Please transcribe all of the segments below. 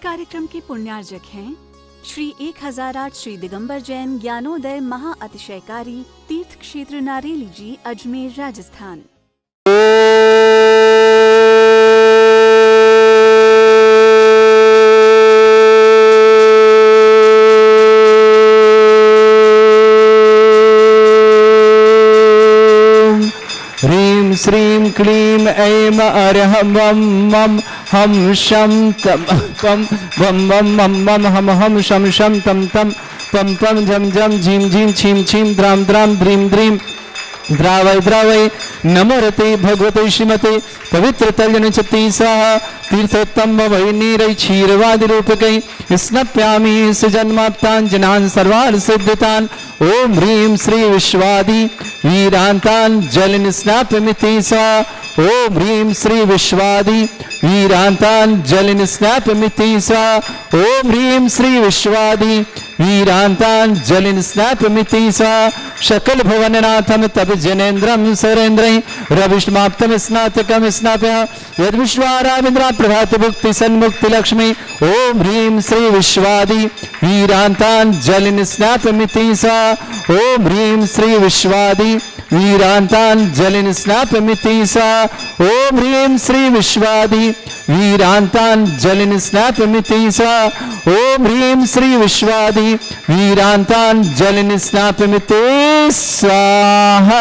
कार्यक्रम के पुण्यार्जक हैं श्री 1008 श्री दिगंबर जैन ज्ञानोदय महा अतिशयकारी तीर्थ क्षेत्र नारेली जी, अजमेर, राजस्थान। ह्रीं श्रीं क्लीं ऐं अरहं वं मं हम शं तम पम वम वम मम मम हम हम शम शम तम तम पम पम झम झम झीं झीं छीं छीं द्रां द्रां द्रीं द्रीं द्रावय द्रावय नमो रते भगवते श्रीमते पवित्र तल्यन चती स्वाहा तीर्थोत्तम वै नीरै क्षीरवादि रूपकै स्नप्यामि सुजन्माप्तान् जनान् सर्वान् सिद्धितान् ओम ह्रीं श्री विश्वादि वीरान्तान् जलिन स्नाप्यमिति स्वाहा ओम ह्रीं श्री विश्वादि वीरान्तान् जलिन स्नाप्यमिति स्वाहा ओम ह्रीं श्री विश्वादि वीरान्तान् जलिन स्नाप्यमिति स्वाहा शकल भुवननाथं तब जनेन्द्रं सरेन्द्रै रविष्माप्तं स्नातकं स्नाप्य यद विश्वाराविन्द्रा प्रभात भुक्ति सन्मुक्ति लक्ष्मी ओम ह्रीं श्री विश्वादि वीरान्तान् जलिन स्नाप्यमिति स्वाहा ओम ह्रीं श्री विश्वादि वीरान्तान् जलिन स्नाप्यमिति स्वाहा ओम ह्रीं श्री विश्वादि वीरान्तान् जलिन स्नाप्यमिति स्वाहा ओम ह्रीं श्री विश्वादि वीरान्तान् जलिन स्नाप्यमिति स्वाहा।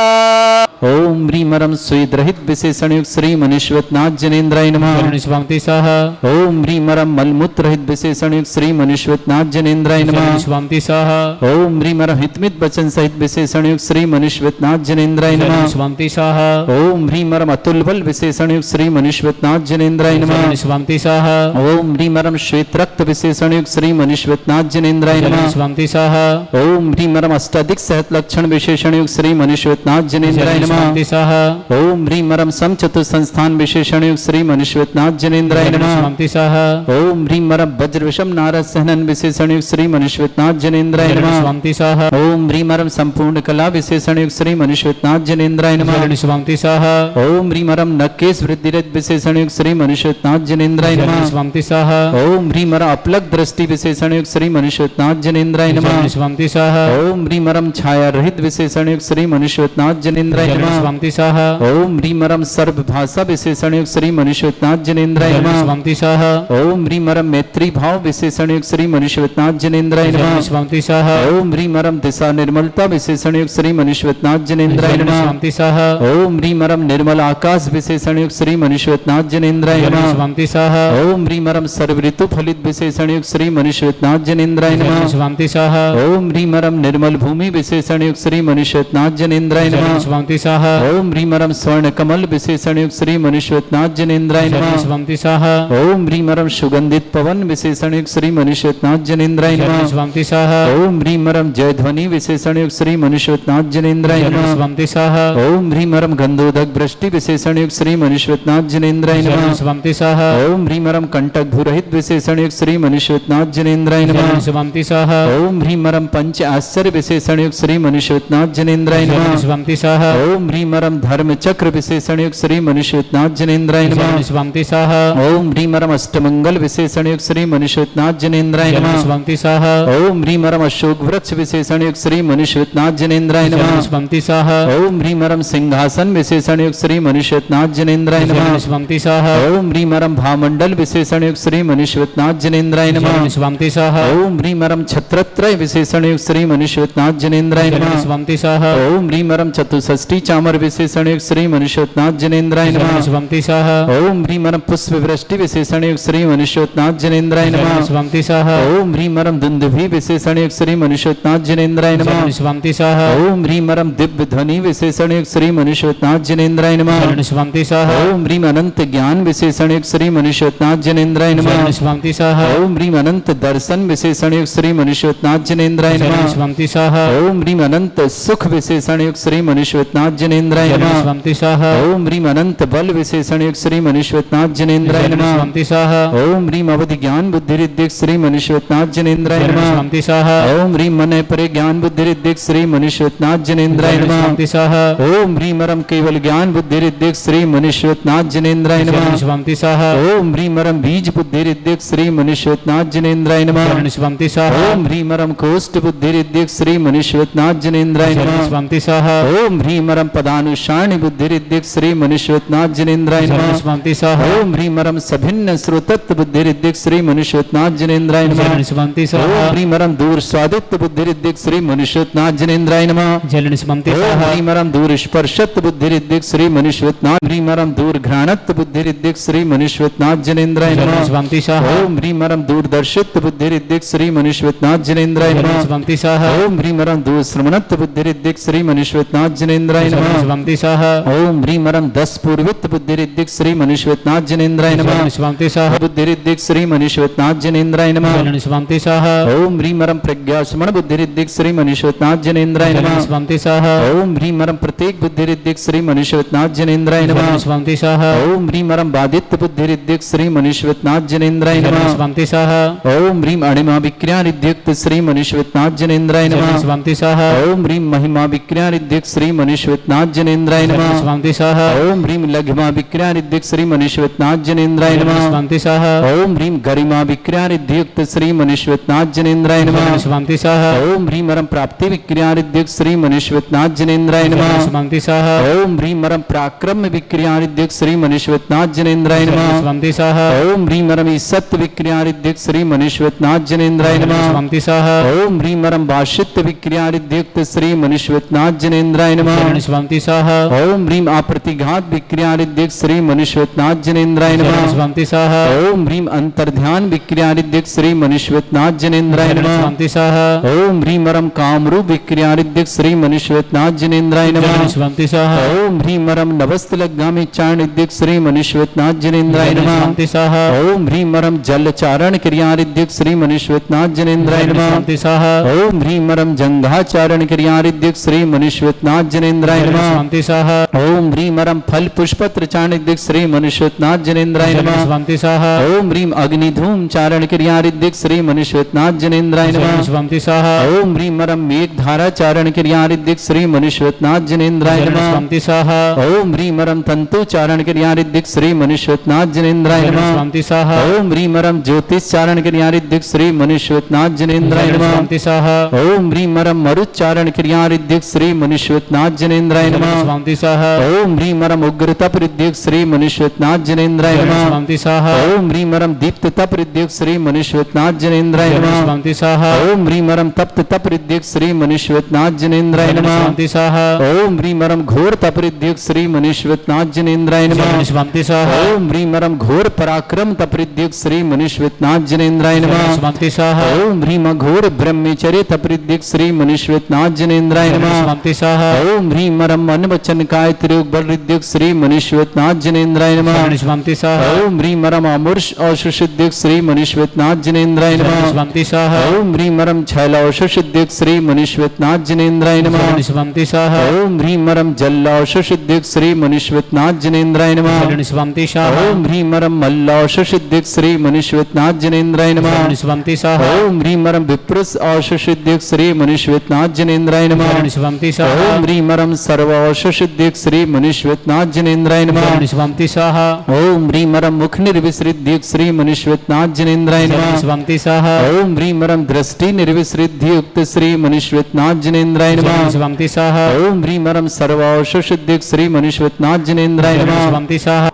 ओम ह्रीमरं स्वेदरहित विशेषण युक्त श्री मनुष्यवतनाथ जनेन्द्राय नमः। स्वामी सह ओम ह्रीमरं मलमूत्र रहित विशेषण युक्त श्री मनुष्यवतनाथ जनेन्द्राय नमः। स्वामी सह ओम ह्रीमरं हितमित वचन सहित विशेषण युक्त श्री मनुष्यवतनाथ जनेन्द्राय नमः। स्वामी सह ओम ह्रीमरं अतुल बल विशेषण युक्त श्री मनुष्यवतनाथ जनेन्द्राय नमः। स्वामी सह ओम ह्रीमरं श्वेत रक्त विशेषण युक्त श्री मनुष्यवतनाथ जनेन्द्राय नमः। स्वामी सह ओम ह्रीमरं अष्टाधिक सहत लक्षण विशेषण युक्त श्री मनुष्यवतनाथ जनेन्द्राय नमः। स्वामी सह ओम ह्रीमरं सम चतुर संस्थान विशेषण युक्त श्री मनुष्यवतनाथ जनेन्द्राय नमः। स्वामी सह ओम ह्रीमरं वज्र विषम नारद सहनन विशेषण युक्त श्री मनुष्यवतनाथ जनेन्द्राय नमः। स्वामी सह ओम ह्रीमरं संपूर्ण कला विशेषण युक्त श्री मनुष्यवतनाथ जनेन्द्राय नमः। स्वामी सह ओम ह्रीमरं नकेश वृद्धिरत विशेषण युक्त श्री मनुष्यवतनाथ जनेन्द्राय नमः। स्वामी सह ओम ह्रीमरं अपलक दृष्टि विशेषण युक्त श्री मनुष्यवतनाथ जनेन्द्राय नमः। स्वामी सह ओम ह्रीमरं छाया रहित विशेषण युक्त श्री मनुष्यवतनाथ जनेन्द्राय नमः। स्वामी सह ओम ह्रीमरं सर्व भाषा विशेषण युक्त श्री मनुष्यवतनाथ जनेन्द्राय नमः। स्वामी सह ओम ह्रीमरं मैत्री भाव विशेषण युक्त श्री मनुष्यवतनाथ जनेन्द्राय नमः। स्वामी सह ओम ह्रीमरं दिशा निर्मलता विशेषण युक्त श्री मनुष्यवतनाथ जनेन्द्राय नमः। स्वामी सह ओम ह्रीमरं निर्मल आकाश विशेषण युक्त श्री मनुष्यवतनाथ जनेन्द्राय नमः। स्वामी सह ओम ह्रीमरं सर्व ऋतु फलित विशेषण युक्त श्री मनुष्यवतनाथ जनेन्द्राय नमः। स्वामी सह ओम ह्रीमरं निर्मल भूमि विशेषण युक्त श्री मनुष्यवतनाथ जनेन्द्राय नमः। स्वामी सह ओम ह्रीमरं स्वर्ण कमल विशेषण युक्त श्री मनुष्यवतनाथ जनेन्द्राय नमः। स्वामी सह ओम ह्रीमरं सुगंधित पवन विशेषण युक्त श्री मनुष्यवतनाथ जनेन्द्राय नमः। स्वामी सह ओम ह्रीमरं जय ध्वनि विशेषण युक्त श्री मनुष्यवतनाथ जनेन्द्राय नमः। स्वामी सह ओम ह्रीमरं गंधोदक वृष्टि विशेषण युक्त श्री मनुष्यवतनाथ जनेन्द्राय नमः। स्वामी सह ओम ह्रीमरं कंटक भूरहित विशेषण युक्त श्री मनुष्यवतनाथ जनेन्द्राय नमः। स्वामी सह ओम ह्रीमरं पंच आश्चर्य विशेषण युक्त श्री मनुष्यवतनाथ जनेन्द्राय नमः। स्वामी सह ओम ह्रीमरं धर्म चक्र विशेषण युक्त श्री मनुष्यवतनाथ जनेन्द्राय नमः। स्वामी सह ओम ह्रीमरं अष्टमंगल विशेषण युक्त श्री मनुष्यवतनाथ जनेन्द्राय नमः। स्वामी सह ओम ह्रीमरं अशोक वृक्ष विशेषण युक्त श्री मनुष्यवतनाथ जनेन्द्राय नमः। स्वामी सह ओम ह्रीमरं सिंहासन विशेषण युक्त श्री मनुष्यवतनाथ जनेन्द्राय नमः। स्वामी सह ओम ह्रीमरं भामंडल विशेषण युक्त श्री मनुष्यवतनाथ जनेन्द्राय नमः। स्वामी सह ओम ह्रीमरं छत्रत्रय विशेषण युक्त श्री मनुष्यवतनाथ जनेन्द्राय नमः। स्वामी सह ओम ह्रीमरं चतुष्षष्टि चामर विशेषण युक्त श्री मनुष्यवतनाथ जनेन्द्राय नमः। स्वामी सह ओम ह्रीमरं पुष्प वृष्टि विशेषण युक्त श्री मनुष्यवतनाथ जनेन्द्राय नमः। स्वामी सह ओम ह्रीमरं दुंदुभि विशेषण युक्त श्री मनुष्यवतनाथ जनेन्द्राय नमः। स्वामी सह ओम ह्रीमरं दिव्य ध्वनि विशेषण युक्त श्री मनुष्यवतनाथ जनेन्द्राय नमः। स्वामी सह ओम ह्रीम अनंत ज्ञान विशेषण युक्त श्री मनुष्यवतनाथ जनेन्द्राय नमः। स्वामी सह ओम ह्रीम अनंत दर्शन विशेषण युक्त श्री मनुष्यवतनाथ जनेन्द्राय नमः। स्वामी सह ओम ह्रीम अनंत सुख विशेषण युक्त श्री मनीश्वरनाथ जिनेन्द्राय नमः। स्वंतिशाह ओम ह्रीम अनंत बल विशेषण युक्त श्री मनीश्वरनाथ जिनेन्द्राय नमः। स्वंतिशाह ओम ह्रीम अवधि ज्ञान बुद्धि रिद्धि श्री मनीश्वरनाथ जिनेन्द्राय नमः। स्वंतिशाह ओम ह्रीम मन परे ज्ञान बुद्धि रिद्धि श्री मनीश्वरनाथ जिनेन्द्राय नमः। स्वंतिशाह ओम ह्रीम अरम केवल ज्ञान बुद्धि रिद्धि श्री मनीश्वरनाथ जिनेन्द्राय नमः। स्वंतिशाह ओम ह्रीम अरम बीज बुद्धि रिद्धि श्री मनीश्वरनाथ जिनेन्द्राय नमः। स्वंतिशाह ओम ह्रीम अरम कोष्ठ बुद्धि रिद्धि श्री मनीश्वरनाथ जिनेन्द्राय नमः। स्वंतिशाह ओम ह्रीम अरम पदानुसारणी बुद्धि रिद्धि श्री मनीश्वरनाथ जिनेन्द्राय नमः। स्वंतिशाह ओम ह्रीम अरम सभिन्न श्रोतत्व बुद्धि रिद्धि श्री मनीश्वरनाथ जिनेन्द्राय नमः। स्वंतिशाह ओम ह्रीम अरम दूर स्वादित्व बुद्धि रिद्धि श्री मनीश्वरनाथ जिनेन्द्राय नमः। ओम स्वंतिशाह ह्रीम अरम दूर स्पर्शत्व बुद्धि रिद्धि श्री मनीश्वरनाथ। ह्रीम अरम दूर घ्राणत्व बुद्धि रिद्धि श्री मनीश्वरनाथ जिनेन्द्राय नमः। स्वंतिशाह ओम ह्रीम अरम दूरदर्शित्व बुद्धि रिद्धि श्री मनीश्वरनाथ जिनेन्द्राय नमः। स्वंतिशाह ओम ह्रीम अरम दूर श्रवणत्व बुद्धि रिद्धि श्री मनीश्वरनाथ जिनेन्द्राय नमः। स्वंतिशाह ओम ह्रीम अरम दस पूर्वित्व बुद्धि रिद्धि श्री मनीश्वरनाथ जिनेन्द्राय नमः। स्वंतिशाह बुद्धि रिद्धि श्री मनीश्वरनाथ जिनेन्द्राय नमः। स्वंतिशाह ओम ह्रीम अरम प्रज्ञा स्मरण बुद्धि रिद्धि श्री मनीश्वरनाथ जिनेन्द्राय नमः। स्वंतिशाह ओम ह्रीम अरम प्रत्येक बुद्धि रिद्धि श्री मनीश्वरनाथ जिनेन्द्राय नमः। स्वंतिशाह ओम ह्रीम अरम बाधित्व बुद्धि रिद्धि श्री मनीश्वरनाथ जिनेन्द्राय नमः। स्वंतिशाह ओम ह्रीम अणिमा विक्रिया रिद्युक्त श्री मनीश्वरनाथ जिनेन्द्राय नमः। स्वंतिशाह ओम ह्रीम महिमा विक्रिया रिद्युक्त श्री मनीश्वरनाथ जिनेन्द्राय नमः। स्वंतिशाह ओम ह्रीम लघिमा विक्रिया रिद्युक्त श्री मनीश्वरनाथ जिनेन्द्राय नमः। स्वंतिशाह ओम ह्रीम गरिमा विक्रिया रिद्युक्त श्री मनीश्वरनाथ जिनेन्द्राय नमः। स्वंतिशाह ओम ह्रीम अरम प्राप्ति विक्रिया रिद्युक्त श्री मनीश्वरनाथ जिनेन्द्राय नमः। स्वंतिशाह ओम ह्रीम अरम पराक्रम विक्रिया रिद्युक्त श्री मनीश्वरनाथ जिनेन्द्राय नमः। स्वंतिशाह ओम ह्रीम अरम सत्य विक्रिया रिद्युक्त श्री मनीश्वरनाथ जिनेन्द्राय नमः। स्वंतिशाह ओम ह्रीम अरम भाषित्व विक्रिया रिद्युक्त श्री मनीश्वरनाथ जिनेन्द्राय नमः। स्वंतिशाह ओम ह्रीम अप्रतिघात विक्रिया रिद्युक्त श्री मनीश्वरनाथ जिनेन्द्राय नमः। स्वंतिशाह ओम ह्रीम अंतर्ध्यान विक्रिया रिद्युक्त श्री मनीश्वरनाथ जिनेन्द्राय नमः। स्वंतिशाह ओम ह्रीम अरम कामरूप विक्रिया रिद्युक्त श्री मनीश्वरनाथ जिनेन्द्राय नमः। स्वंतिशाह ओम ह्रीम अरम नवस्तलगामी चारण रिद्युक्त श्री मनीश्वरनाथ जिनेन्द्राय नमः। स्वंतिशाह ओम ह्रीम अरम जल चारण क्रिया रिद्युक्त श्री मनीश्वरनाथ जिनेन्द्राय नमः। स्वंतिशाह ओम ह्रीम अरम जंघाचारण क्रिया रिद्युक्त श्री मनीश्वरनाथ जिनेन्द्राय नमः। स्वंतिशाह ओम ह्रीम अरम फल पुष्पत्र चारण रिद्युक्त श्री मनीश्वरनाथ जिनेन्द्राय नमः। स्वंतिशाह ओम ह्रीम अग्निधूम चारण क्रिया रिद्युक्त श्री मनीश्वरनाथ जिनेन्द्राय नमः। स्वंतिशाह ओम ह्रीम अरम मेघ धारा चारण क्रिया रिद्युक्त श्री मनीश्वरनाथ जिनेन्द्राय नमः। स्वंतिशाह ओम ह्रीम अरम तंतु चारण क्रिया रिद्युक्त श्री मनीश्वरनाथ जिनेन्द्राय नमः। स्वंतिशाह ओम ह्रीम अरम ज्योतिष चारण क्रिया रिद्युक्त श्री मनीश्वरनाथ जिनेन्द्राय नमः। स्वंतिशाह ओम ह्रीम अरम मरुच्चारण क्रिया रिद्युक्त श्री मनीश्वरनाथ जिनेन्द्राय नमः। स्वंतिशाह ओम ह्रीम अरम उग्र तप रिद्युक्त श्री मनीश्वरनाथ जिनेन्द्राय नमः। स्वंतिशाह ओम ह्रीम अरम दीप्त तप रिद्युक्त श्री मनीश्वरनाथ जिनेन्द्राय नमः। स्वंतिशाह ओम ह्रीम अरम तप्त तप रिद्युक्त श्री मनीश्वरनाथ जिनेन्द्राय नमः। स्वंतिशाह ओम ह्रीम अरम घोर तप रिद्युक्त श्री मनीश्वरनाथ जिनेन्द्राय नमः। स्वंतिशाह ओम ह्रीम अरम घोर पराक्रम तप रिद्युक्त श्री मनीश्वरनाथ जिनेन्द्राय नमः। स्वंतिशाह ओम ह्रीम घोर ब्रह्मचर्य तप रिद्युक्त श्री मनीश्वरनाथ जिनेन्द्राय नमः। स्वंतिशाह ओम ह्रीम अरम मन वचन काय त्रियोग बल रिद्युक्त श्री मनीश्वरनाथ जिनेन्द्राय नमः। स्वंतिशाह ओम ह्रीम अरम अमूर्ष औषुष रिद्युक्त श्री मनीश्वरनाथ जिनेन्द्राय नमः। स्वंतिशाह ओम ह्रीम अरम छैल औषुष रिद्युक्त श्री मनीश्वरनाथ जिनेन्द्राय नमः। स्वंतिशाह ओम ह्रीम अरम जल औषुष रिद्युक्त श्री मनीश्वरनाथ जिनेन्द्राय नमः। स्वंतिशाह ओम ह्रीम अरम मल्ल औषुष रिद्युक्त श्री मनीश्वरनाथ जिनेन्द्राय नमः। स्वंतिशाह ओम ह्रीम अरम विप्रस औषुष रिद्युक्त श्री मनीश्वरनाथ जिनेन्द्राय नमः। स्वंतिशाह ओम ह्रीम अरम सर्व औषुष रिद्युक्त श्री मनीश्वरनाथ जिनेन्द्राय नमः। स्वंतिशाह ओम ह्रीम अरम मुख निर्विसृद्युक्त श्री मनीश्वरनाथ जिनेन्द्राय नमः। स्वंतिशाह ओम ह्रीम अरम दृष्टि निर्विसृद्युक्त श्री मनीश्वरनाथ जिनेन्द्राय नमः। स्वंतिशाह ओम ह्रीम अरम सर्व औषुष रिद्युक्त श्री मनीश्वरनाथ जिनेन्द्राय नमः। स्वंतिशाह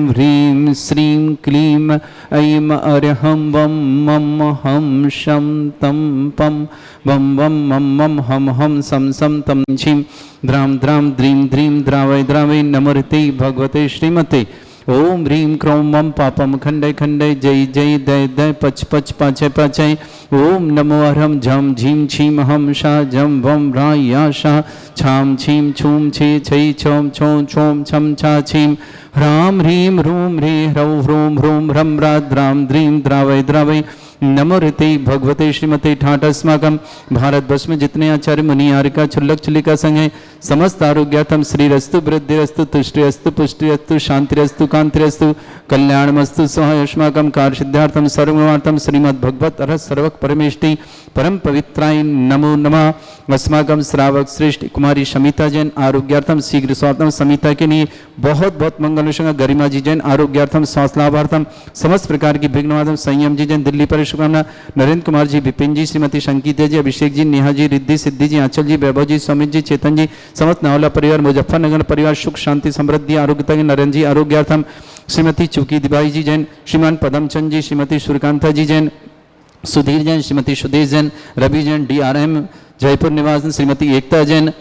ह्रीं श्रीं क्लीं ऐं अरहं वं मम हं शं तं पं वं वं मं मं हम हम सं सं तं झीं द्रां द्रां द्रीं द्रीं द्रावै द्रावै नमर्ते भगवते श्रीमते ओम ह्रीं क्रों मम पापम खंडय खंडय जय जय दय दय पच पच पाचय पाचय ओम नमो अरहम झम झीम छीम हम शा जम वम रा या शा छाम छीम छूम छे छै छौम छौं छौम छम छा छीम ह्राम ह्रीं ह्रूं ह्री ह्रौ ह्रूं ह्रूं ह्रम राद्राम द्रीं द्रावय द्रावय नमो ऋते भगवते श्रीमते ठाट अस्माकम भारत वर्ष में जितने आचार्य मुनि आरिका छुल्लक छुलिका संघ है समस्त आरोग्यार्थम श्रीरस्तु वृद्धिरस्तु तुष्टिरस्तु पुष्टिरस्तु शांतिरस्तु कांतिरस्तु कल्याणमस्तु सहाय अस्माकम कार्य सिद्धार्थम सर्वमार्थम श्रीमद् भगवत अरहत सर्वक परमेष्टि परम पवित्राय नमो नमः। अस्माकम श्रावक श्रेष्ठ कुमारी शमिता जैन आरोग्यार्थम शीघ्र स्वात्म समिता के लिए बहुत बहुत मंगल गरिमा जी जैन आरोग्यार्थम स्वास्थ्य लाभार्थम समस्त प्रकार की विघ्नवादम संयम जी जैन दिल्ली पर शुभकामना नरेंद्र कुमार जी विपिन जी श्रीमती संगीता जी अभिषेक जी नेहा जी रिद्धि सिद्धि जी आंचल जी वैभव जी स्वामी जी चेतन जी समस्त नावला परिवार मुजफ्फरनगर परिवार सुख शांति समृद्धि आरोग्यता के नरेंद्र जी आरोग्यार्थम श्रीमती चुकी दिबाई जी जैन श्रीमान पदमचंद जी श्रीमती सूर्यकांता जी जैन सुधीर जैन श्रीमती सुदेश जैन रवि जैन DRM जयपुर निवास Shrimati Ekta Jain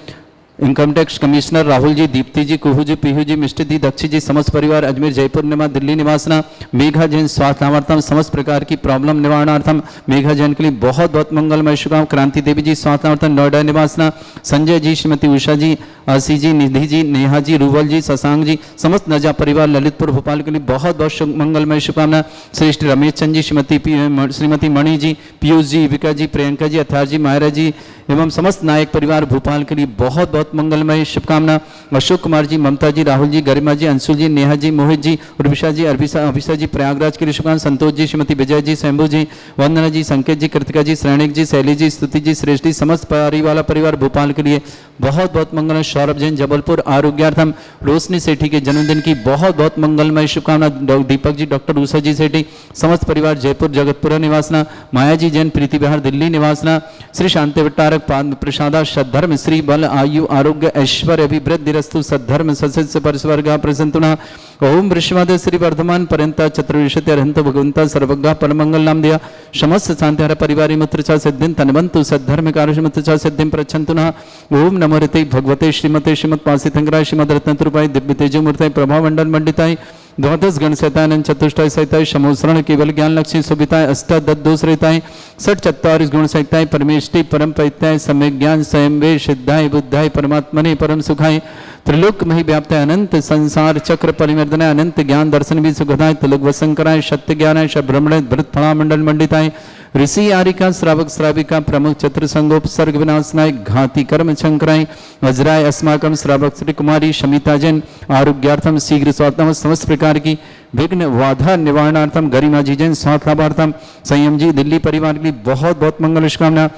income tax commissioner Rahul ji Deepti ji Kuhu ji Pihu ji Mishti ji Dakshi ji समस्त परिवार अजमेर जयपुर निवास दिल्ली निवासना मेघा जैन स्वास्थ्य लाभार्थम समस्त प्रकार की प्रॉब्लम निवारणार्थम मेघा जैन के लिए बहुत बहुत मंगलमय शुभकाम क्रांति देवी जी स्वास्थ्य लाभार्थम नोएडा निवासना संजय जी श्रीमती उषा जी आशी जी निधि जी नेहा जी रूवल जी शशांक जी समस्त नजा परिवार ललितपुर भोपाल के लिए बहुत बहुत मंगलमय शुभकामना श्रेष्ठ रमेश चंद जी श्रीमती मणि जी पीयूष जी युविका जी प्रियंका जी अथार जी मायरा जी एवं समस्त नायक परिवार भोपाल के लिए बहुत बहुत मंगलमय शुभकामना अशोक कुमार जी ममता जी राहुल जी गरिमा जी अंशुल जी नेहा जी मोहित जी उर्विशा जी अभिषा जी प्रयागराज के लिए शुभकामना संतोष जी श्रीमती विजय जी शंभू जी वंदना जी संकेत जी कृतिका जी श्रेणिक जी शैली जी स्तुति जी श्रेष्ठ जी समस्त परिवार परिवार भोपाल के लिए बहुत बहुत मंगल। सौरभ जैन जबलपुर आरोग्यार्थम रोशनी सेठी के जन्मदिन की बहुत बहुत मंगलमय शुभकामना दीपक जी डॉक्टर उषा जी सेठी समस्त परिवार जयपुर जगतपुरा निवासना माया जी जैन प्रीति बिहार दिल्ली निवासना श्री शांति भट्टारक पाद प्रसादा सद्धर्म श्री बल आयु आरोग्य ऐश्वर्य अभिवृद्धिरस्तु सद्धर्म सस्य परिस्वर्ग प्रसंतुना ओम वृषभाद श्री वर्धमान पर्यंता चतुर्विशति अरहंत भगवंता सर्वज्ञ परमंगल नाम दिया समस्त शांतिहर परिवारी मुत्रचा सिद्धिं तन्वन्तु सद्धर्म कार्य मुत्रचा सिद्धिं प्रच्छन्तुना ओम नमो ऋते भगवते श्रीमते श्रीमत्पासितंगराय श्रीमद रत्नतुपाय दिव्य तेजोमूर्ताय प्रभामंडल मंडिताय द्वादश गण सैतान चतुष्टाय सहिताय समोसरण केवल ज्ञान लक्ष्मी सुभिताय अष्टादश दोष रहताय सठ चत्वारिश गुण सहिताय परमेष्टि परम पैत्याय सम्यक ज्ञान स्वयं वे सिद्धाय बुद्धाय परमात्मने परम सुखाय त्रिलोक मही व्याप्त अनंत संसार चक्र परिवर्तनाय अनंत ज्ञान दर्शन भी सुखदाय तिलक वसंकराय सत्य ज्ञानाय ब्रह्मण भृत फणामंडल मंडिताय ऋषि आरिका श्रावक श्राविका प्रमुख चतुर संगोपसर्ग विनाशनाय घाति कर्म शंकराय वज्राय अस्माकम श्रावक श्री कुमारी शमिता जैन आरोग्यार्थम शीघ्र स्वात्म समस्त प्रकार की विघ्न बाधा निवारणार्थम गरिमा जी जैन स्वास्थ्य लाभार्थम संयम जी दिल्ली परिवार की बहुत बहुत मंगल शुभकामना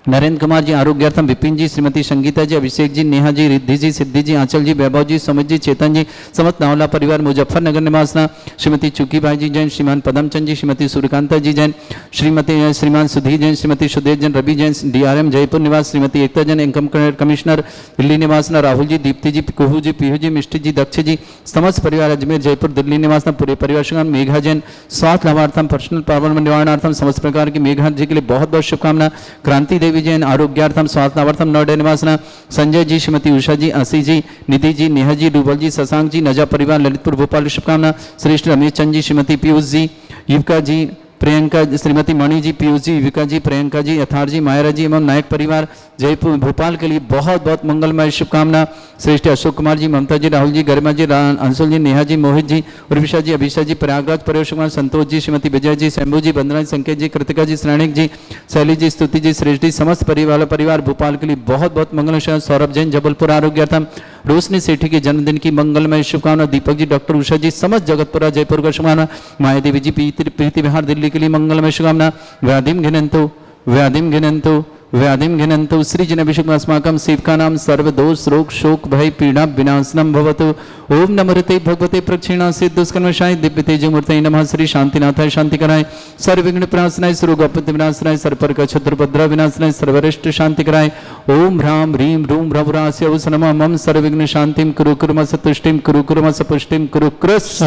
नरेंद्र कुमार जी आरोग्यार्थम विपिन जी श्रीमती संगीता जी अभिषेक जी नेहा जी रिद्धि जी सिद्धि जी आंचल जी वैभव जी सुमित जी चेतन जी समस्त नावला परिवार मुजफ्फरनगर निवासना श्रीमती चुकी भाई जी जैन श्रीमान पदमचंद जी श्रीमती सूर्यकांता जी जैन श्रीमान सुधीर जैन श्रीमती सुदेश जैन रवि जैन DRM जयपुर निवास श्रीमती एकता जैन इनकम कमिश्नर दिल्ली निवासना राहुल जी दीप्ति जी कुहू जी पीहू जी मिष्टी जी दक्ष जी समस्त परिवार अजमेर जयपुर दिल्ली निवासना पूरे परिवार शुभकामना मेघा जैन स्वास्थ्य लाभार्थम पर्सनल प्रॉब्लम निवारणार्थम समस्त प्रकार की मेघा जी के लिए बहुत बहुत शुभकामना क्रांति देवी जैन आरोग्यार्थम स्वास्थ्य लाभार्थम नोएडा निवासना संजय जी श्रीमती उषा जी आशी जी निधि जी नेहा जी रूबल जी शशांक जी नजा परिवार ललितपुर भोपाल शुभकामना श्रेष्ठ रमेश चंद जी श्रीमती पीयूष जी युविका जी प्रियंका श्रीमती मणि जी पीयूष जी युविका जी प्रियंका जी यथार जी मायरा जी एवं नायक परिवार जयपुर भोपाल के लिए बहुत बहुत मंगलमय शुभकामना श्रेष्ठ अशोक कुमार जी ममता जी राहुल जी गरिमा जी अंशुल जी नेहा जी मोहित जी उर्विशा जी अभिषा जी प्रयागराज परिवेश कुमार संतोष जी श्रीमती विजय जी शंभू जी बंदना संकेत जी कृतिका जी श्रेणिक जी शैली जी स्तुति जी श्रेष्ठ जी समस्त परिवार भोपाल के लिए बहुत बहुत मंगल। सौरभ जैन जबलपुर आरोग्यार्थम रोशनी सेठी के जन्मदिन की मंगलमय शुभकामना दीपक जी डॉक्टर उषा जी समस्त जगतपुरा जयपुर का शुभकामना माया देवी जी प्रीति विहार दिल्ली के लिए मंगलमय शुभकामना व्याधिम घिनंतो व्याधिम घिनंतो श्रीजन अभिषेक अस्माकं सेवकानां सर्वदोष रोग शोक भय पीड़ा विनाशनम भवतु ओम नमो ऋते भगवते प्रक्षिणासे दुष्कर्मशाय दिव्य तेजोमूर्तये नमः श्री शांतिनाथाय शांतिकराय सर्वविघ्न प्रणाशनाय सर्वगोपति विनाशनाय सर्वपर्क क्षत्रभद्र विनाशनाय सर्वरिष्ट शांतिकराय ओम ह्रां ह्रीं ह्रूं ह्रवरास्य उस नमः मम सर्वविघ्न शांतिं कुरु कुर्मस तुष्टिं कुरु कुर्मस पुष्टिं कुरु कृस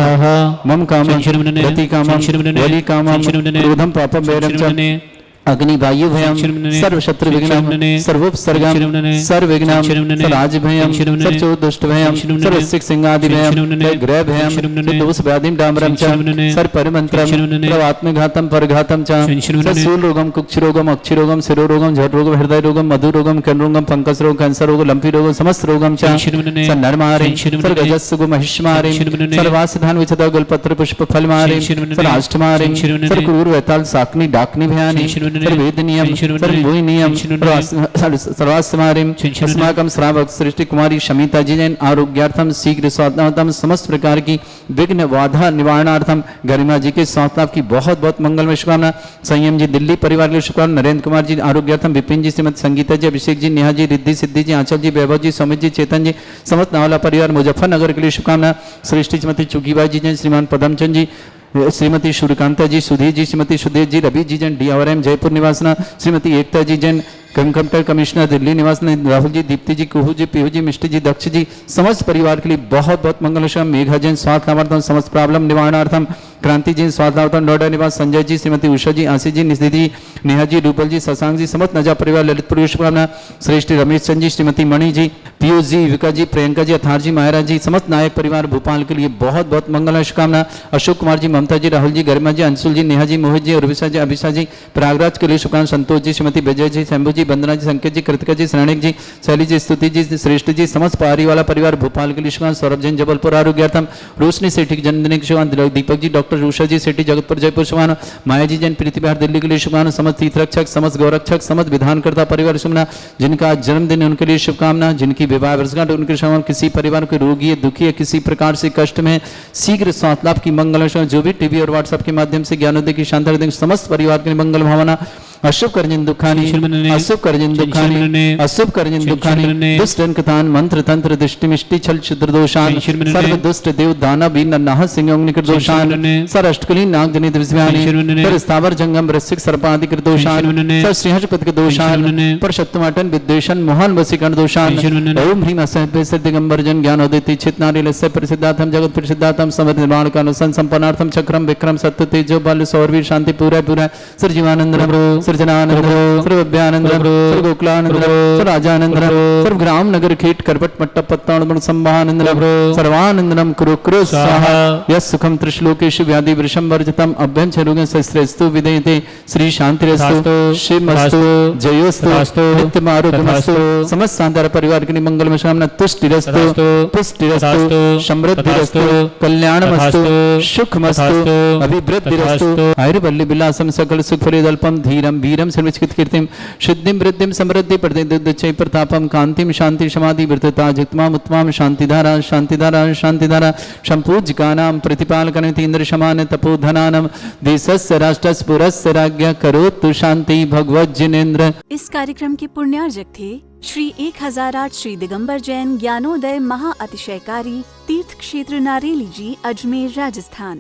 मम कामं रति कामं वलि कामं क्रोधं पापं वैरं च अग्नि वायु भयम सर्व शत्रु विघ्नम सर्वोपसर्गम सर्व विघ्नम राज भयम सर्व दुष्ट भयम सर्व सिख सिंहादि भयम ग्रह भयम दोष व्याधिम डामरम च सर्व परिमंत्रम सर्व आत्मघातम परघातम च सूल रोगम कुक्ष रोगम अक्षि रोगम शिरो रोगम झट रोगम हृदय रोगम मधु रोगम कर्ण रोगम पंकज रोग कैंसर रोग लंपी रोगम समस्त रोगम च नरमारे सर्व गजस्सु महिष्मारे सर्वासधान विचता गुलपत्र पुष्प फल मारे सर्व अष्टमारे सर्व क्रूर वैताल साकनी डाकनी भयानी सर्वेदनियम सर्वोनियम सर्वास्मारिम अस्माकं श्रावक सृष्टि कुमारी शमिता जी जैन आरोग्यार्थम शीघ्र स्वास्थ्यम समस्त प्रकार की विघ्न बाधा निवारणार्थम गरिमा जी के स्वास्थ्य की बहुत बहुत मंगलमय शुभकामना। संयम जी दिल्ली परिवार के लिए शुभकामना। नरेंद्र कुमार जी आरोग्यार्थम विपिन जी श्रीमती संगीता जी अभिषेक जी नेहा जी रिद्धि सिद्धि जी आंचल जी वैभव जी सौमित जी चेतन जी समस्त नावला परिवार मुजफ्फरनगर के लिए शुभकामना। श्रेष्ठी श्रीमती चुगीबाई जी जैन श्रीमान पदमचंद जी श्रीमती सूर्यकांता जी सुधीर जी श्रीमती सुधीर जी रवि जी जैन DRM जयपुर निवासना श्रीमती एकता जी जैन कंप्यूटर कमिश्नर दिल्ली निवास राहुल जी दीप्ति जी कुहू जी पीहू जी मिष्टी जी दक्ष जी समस्त परिवार के लिए बहुत बहुत मंगलशम। मेघा जैन स्वास्थ्य लाभार्थम समस्त प्रॉब्लम निवारणार्थम क्रांति जी स्वास्थ्य लाभार्थम नोएडा निवास संजय जी श्रीमती उषा जी आशीष जी निधि जी नेहा जी रूपल जी शशांक जी समस्त नजा परिवार ललितपुर शुभकामना। श्रेष्ठ रमेश चंद जी श्रीमती मणि जी पीयूष जी विका जी प्रियंका जी अथार जी मायरा जी समस्त नायक परिवार भोपाल के लिए बहुत बहुत मंगलमय शुभकामना। अशोक कुमार जी ममता जी राहुल जी गरिमा जी अंशुल जी नेहा जी मोहित जी उर्विशा जी अभिषा जी प्रयागराज के लिए शुभकामना। संतोष जी श्रीमती विजय जी शंभू जी वंदना जी संकेत जी कृतिका जी श्रेणिक जी शैली जी स्तुति जी श्रेष्ठ जी समस्त पारी वाला परिवार भोपाल के लिए शुभकामना। सौरभ जैन जबलपुर आरोग्यार्थम रोशनी सेठी की जन्मदिन की शुभकामना। दीपक जी डॉक्टर उषा जी सेठी जगतपुर जयपुर शुभकामना। माया जी जैन प्रीति बिहार दिल्ली के लिए शुभकामना। समस्त तीर्थरक्षक समस्त गौरक्षक समस्त विधानकर्ता परिवार शुभकामना। जिनका आज जन्मदिन उनके लिए शुभकामना। जिनकी विवाह वर्षगांठ उनके शुभकामना। किसी परिवार के रोगी है दुखी है किसी प्रकार से कष्ट में शीघ्र स्वास्थ्य लाभ की मंगल। जो भी टीवी और व्हाट्सएप के माध्यम से ज्ञानोदय की शानदार देंगे समस्त परिवार के लिए मंगल भावना। अशुभ करजन दुखानी अशुभ करजन दुखानी अशुभ करजन दुखानी दुष्ट कथान मंत्र तंत्र दृष्टि मिष्टि छल क्षुद्र दोषान सर्व दुष्ट देव दाना बीन नाह सिंह निकट दोषान सर अष्टकली नाग जनित विस्व्यानि पर स्थावर जंगम वृश्चिक सर्पादिक दोषान सर श्रीहर्षपद के दोषान पर शत्रुमाटन विद्वेषण मोहन वसीकरण दोषान ओम ह्रीम असहत दिगंबर जन ज्ञानोदिति चित नारी लस्य प्रसिद्धार्थम जगत प्रसिद्धार्थम समर्थ निर्माण कानुसन संपन्नार्थम चक्रम विक्रम सत्य तेजो बल सौरवीर शांति पूरा पूरा सर जीवानंद सृजनानंदम सर्वभ्यानंदम सर्वगोकुलानंदम सर्वराजानंदम सर्वग्राम नगर खेट करपट मट्टप पत्ताण संभानंदम सर्वानंदम कुरु कुरु स्वाहा यस सुखम त्रिश्लोकेषु व्याधि वृषम वर्जितम अभ्यंचरुगं सस्त्रेस्तु विदेयते श्री शांतिरस्तु शिवमस्तु जयोस्तु नित्यमारोग्यमस्तु समस्त शानदार परिवार के लिए मंगलमय कामना। तुष्टिरस्तु पुष्टिरस्तु समृद्धिरस्तु कल्याणमस्तु सुखमस्तु अभिवृद्धिरस्तु आयुर्वल्ली विलासम सकल सुखफलेदल्पम धीरम वीरम सर्वचिकित कीर्तिम सिद्धिम वृद्धिम समृद्धि प्रतिदुच्चै प्रतापम कांतिम शांति समाधि वृद्धता जित्माम उत्तमाम शांतिधारा शांतिधारा शांतिधारा संपूज्यकानां प्रतिपालकनिति इंद्र समान तपोधनानां देशस्य राष्ट्रस्य पुरस्य राज्ञ करोतु शांति भगवत जिनेन्द्र। इस कार्यक्रम के पुण्यार्जक थे श्री 1008 श्री दिगंबर जैन ज्ञानोदय महा अतिशयकारी तीर्थ क्षेत्र नारेली जी अजमेर राजस्थान।